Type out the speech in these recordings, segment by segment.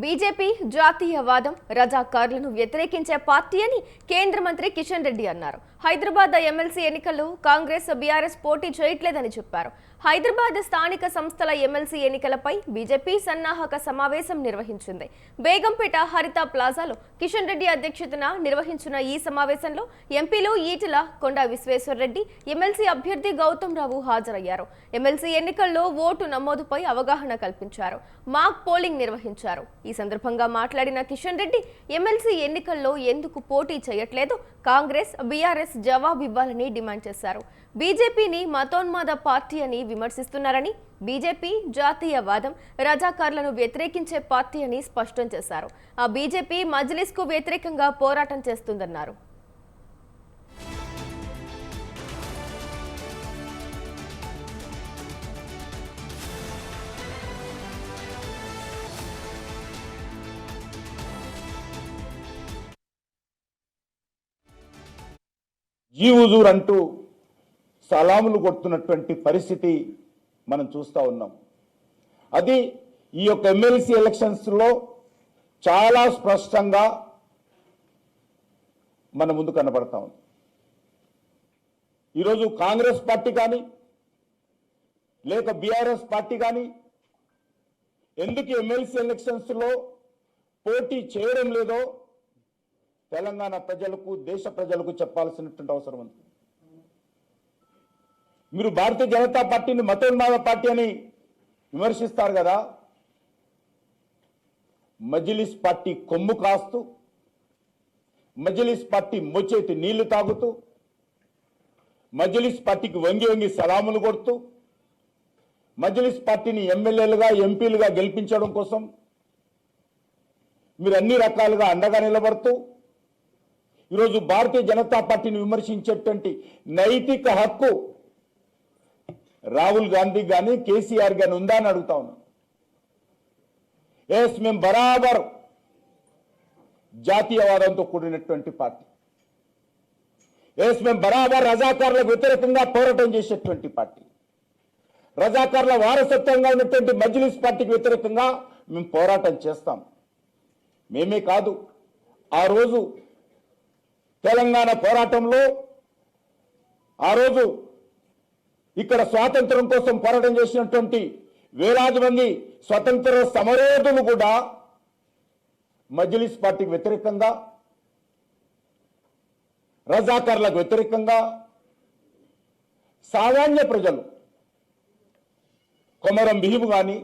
BJP జాతీయవాదం రజాకార్లను వ్యతిరేకించే party అని కేంద్ర మంత్రి కిషన్ రెడ్డి అన్నారు. హైదరాబాద్ ఎమ్మెల్సీ ఎన్నికల్లో కాంగ్రెస్ బీఆర్ఎస్ పోటీ చేయట్లేదని చెప్పారు. హైదరాబాద్ స్థానిక సంస్థల ఎమ్మెల్సీ ఎన్నికలపై బీజేపీ సన్నాహక సమావేశం నిర్వహించింది. బేగంపేట హరిత ప్లాజాలో కిషన్ రెడ్డి అధ్యక్షతన నిర్వహించిన ఈ సమావేశంలో ఎంపీలు ఈటెల, కొండా విశ్వేశ్వరరెడ్డి, ఎమ్మెల్సీ అభ్యర్థి గౌతమ్ రావు హాజరయ్యారు. ఎమ్మెల్సీ ఎన్నికల్లో ఓటు నమోదుపై అవగాహన కల్పించారు. మాక్ పోలింగ్ నిర్వహించారు. ఈ సందర్భంగా మాట్లాడిన కిషన్ రెడ్డి ఎమ్మెల్సీ ఎన్నికల్లో ఎందుకు పోటీ చేయట్లేదు, కాంగ్రెస్ బీఆర్ఎస్ జవాబివ్వాలని డిమాండ్ చేశారు. బీజేపీని మతోన్మాద పార్టీ అని విమర్శిస్తున్నారని, బీజేపీ జాతీయవాదం రజాకార్లను వ్యతిరేకించే పార్టీ అని స్పష్టం చేశారు. ఆ బీజేపీ మజ్లిస్కు వ్యతిరేకంగా పోరాటం చేస్తుందన్నారు. ఈ హుజూర్ అంటూ సలాములు కొడుతున్నటువంటి పరిస్థితి మనం చూస్తూ ఉన్నాం. అది ఈ యొక్క ఎమ్మెల్సీ ఎలక్షన్స్లో చాలా స్పష్టంగా మన ముందు కనబడతా ఉంది. ఈరోజు కాంగ్రెస్ పార్టీ కానీ లేక బీఆర్ఎస్ పార్టీ కానీ ఎందుకు ఎమ్మెల్సీ ఎలక్షన్స్లో పోటీ చేయడం లేదో తెలంగాణ ప్రజలకు, దేశ ప్రజలకు చెప్పాల్సినటువంటి అవసరం ఉంది. మీరు భారతీయ జనతా పార్టీని మతోన్మాద పార్టీ అని విమర్శిస్తారు కదా, మజ్లిస్ పార్టీ కొమ్ము కాస్తూ, మజ్లిస్ పార్టీ మోచేతి నీళ్లు తాగుతూ, మజ్లిస్ పార్టీకి వంగి వంగి సలాములు కొడుతూ, మజ్లిస్ పార్టీని ఎమ్మెల్యేలుగా, ఎంపీలుగా గెలిపించడం కోసం మీరు అన్ని రకాలుగా అండగా నిలబడుతూ ఈరోజు భారతీయ జనతా పార్టీని విమర్శించేటువంటి నైతిక హక్కు రాహుల్ గాంధీ కానీ కేసీఆర్ కానీ ఉందా అని అడుగుతా ఉన్నాం. ఎస్, మేము బరాబర్ జాతీయవాదంతో కూడినటువంటి పార్టీ. ఎస్, మేము బరాబర్ రజాకార్లకు వ్యతిరేకంగా పోరాటం చేసేటువంటి పార్టీ. రజాకార్ల వారసత్వంగా ఉన్నటువంటి మజ్లిస్ పార్టీకి వ్యతిరేకంగా మేము పోరాటం చేస్తాం. మేమే కాదు, ఆ రోజు తెలంగాణ పోరాటంలో ఆ రోజు ఇక్కడ స్వాతంత్రం కోసం పోరాటం చేసినటువంటి వేలాది మంది స్వతంత్ర సమరయోధులు కూడా మజ్లిస్ పార్టీకి వ్యతిరేకంగా, రజాకార్లకు వ్యతిరేకంగా సామాన్య ప్రజలు, కొమరం భీము కానీ,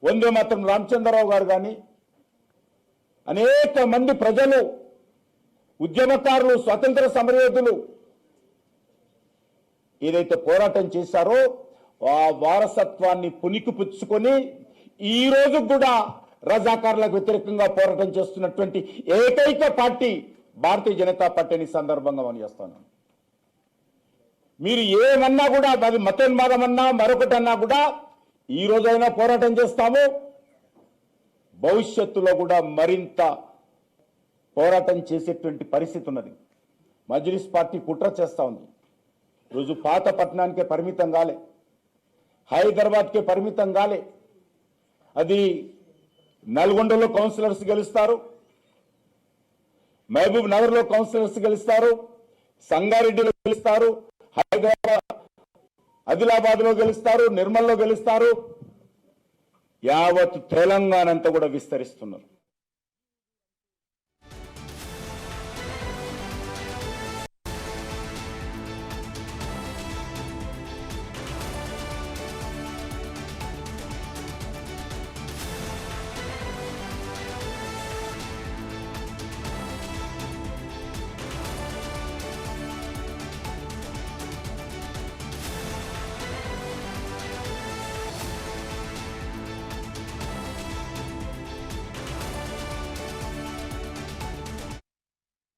వందే మాతరం రామచంద్రరావు గారు కానీ, అనేక మంది ప్రజలు, ఉద్యమకారులు, స్వతంత్ర సమరయోధులు ఏదైతే పోరాటం చేశారో ఆ వారసత్వాన్ని పుణికిపుచ్చుకొని ఈ రోజు కూడా రజాకార్లకు వ్యతిరేకంగా పోరాటం చేస్తున్నటువంటి ఏకైక పార్టీ భారతీయ జనతా పార్టీని సందర్భంగా మనం చేస్తున్నాం. మీరు ఏమన్నా కూడా, అది మతోన్మాదం అన్నా మరొకటి అన్నా కూడా ఈ రోజైనా పోరాటం చేస్తాము. భవిష్యత్తులో కూడా మరింత పోరాటం చేసేటువంటి పరిస్థితి ఉన్నది. మజ్లిస్ పార్టీ కుట్ర చేస్తూ ఉంది. ఈరోజు పాత పట్టణానికే పరిమితం కాలే, హైదరాబాద్కే పరిమితం కాలే. అది నల్గొండలో కౌన్సిలర్స్ గెలుస్తారు, మహబూబ్ నగర్లో కౌన్సిలర్స్ గెలుస్తారు, సంగారెడ్డిలో గెలుస్తారు, హైదరాబాద్ ఆదిలాబాద్లో గెలుస్తారు, నిర్మల్లో గెలుస్తారు. యావత్ తెలంగాణ అంతా కూడా విస్తరిస్తున్నారు.